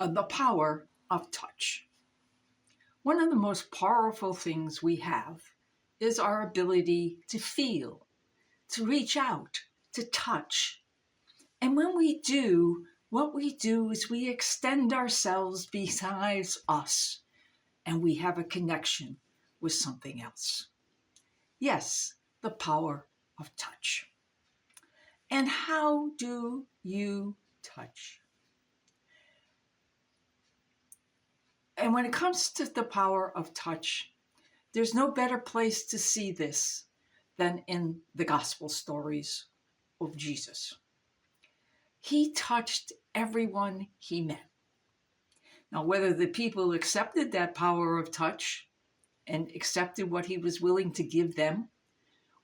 The power of touch. One of the most powerful things we have is our ability to feel, to reach out, to touch. And when we do, what we do is we extend ourselves besides us and we have a connection with something else. Yes, the power of touch. And how do you touch? And when it comes to the power of touch, there's no better place to see this than in the gospel stories of Jesus. He touched everyone he met. Now, whether the people accepted that power of touch and accepted what he was willing to give them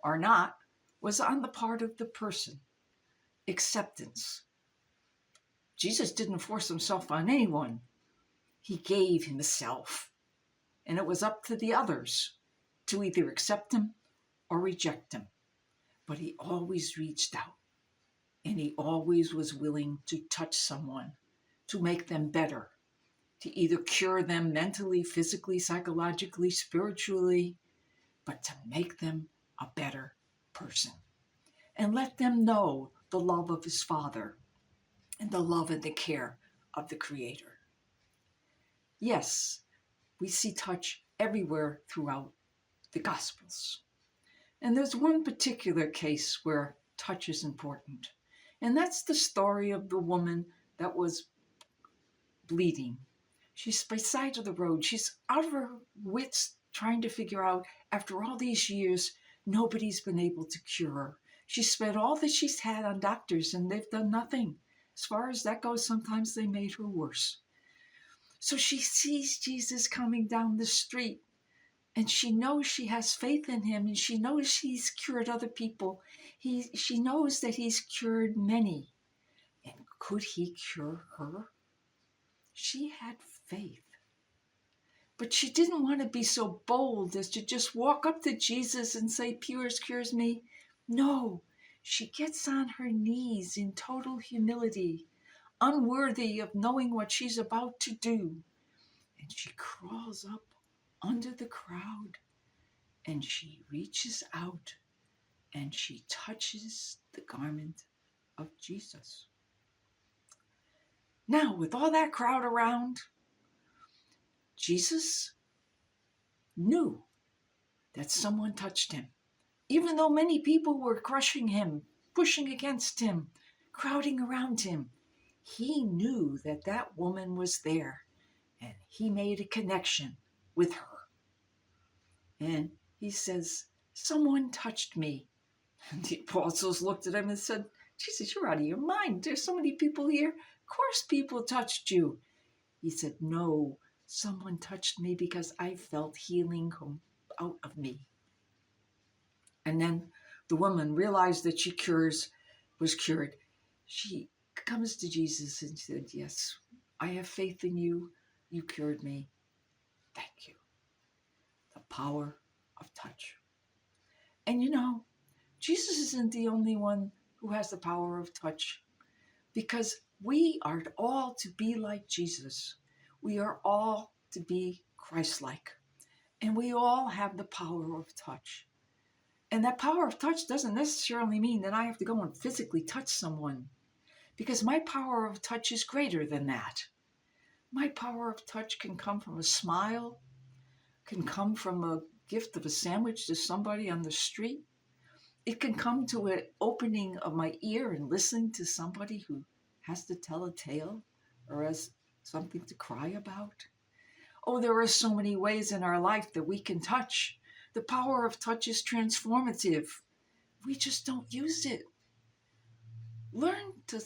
or not was on the part of the person. Acceptance. Jesus didn't force himself on anyone. He gave himself. And it was up to the others to either accept him or reject him. But he always reached out. And he always was willing to touch someone, to make them better, to either cure them mentally, physically, psychologically, spiritually, but to make them a better person. And let them know the love of his Father and the love and the care of the Creator. Yes, we see touch everywhere throughout the Gospels. And there's one particular case where touch is important. And that's the story of the woman that was bleeding. She's by the side of the road. She's out of her wits trying to figure out, after all these years, nobody's been able to cure her. She spent all that she's had on doctors and they've done nothing. As far as that goes, sometimes they made her worse. So she sees Jesus coming down the street and she knows she has faith in him and she knows he's cured other people. She knows that he's cured many. And could he cure her? She had faith. But she didn't want to be so bold as to just walk up to Jesus and say, "Yours cures me." No, she gets on her knees in total humility, unworthy of knowing what she's about to do. And she crawls up under the crowd and she reaches out and she touches the garment of Jesus. Now, with all that crowd around, Jesus knew that someone touched him. Even though many people were crushing him, pushing against him, crowding around him, he knew that that woman was there, and he made a connection with her. And he says, "Someone touched me." And the apostles looked at him and said, "Jesus, you're out of your mind. There's so many people here. Of course people touched you." He said, "No, someone touched me because I felt healing come out of me." And then the woman realized that she was cured. She comes to Jesus and said, "Yes, I have faith in you. You cured me. Thank you." The power of touch. And you know, Jesus isn't the only one who has the power of touch, because we are all to be like Jesus. We are all to be Christ-like. And we all have the power of touch. And that power of touch doesn't necessarily mean that I have to go and physically touch someone, because my power of touch is greater than that. My power of touch can come from a smile, can come from a gift of a sandwich to somebody on the street. It can come to an opening of my ear and listening to somebody who has to tell a tale or has something to cry about. Oh, there are so many ways in our life that we can touch. The power of touch is transformative. We just don't use it. Learn to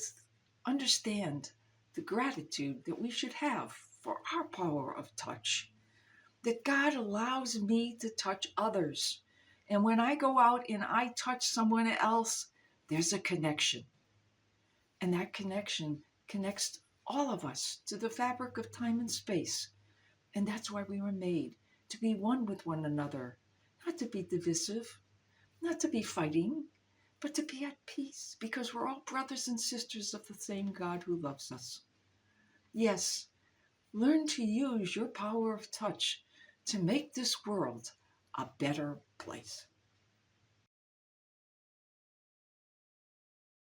understand the gratitude that we should have for our power of touch. That God allows me to touch others. And when I go out and I touch someone else, there's a connection. And that connection connects all of us to the fabric of time and space. And that's why we were made, to be one with one another, not to be divisive, not to be fighting, but to be at peace, because we're all brothers and sisters of the same God who loves us. Yes, Learn to use your power of touch to make this world a better place.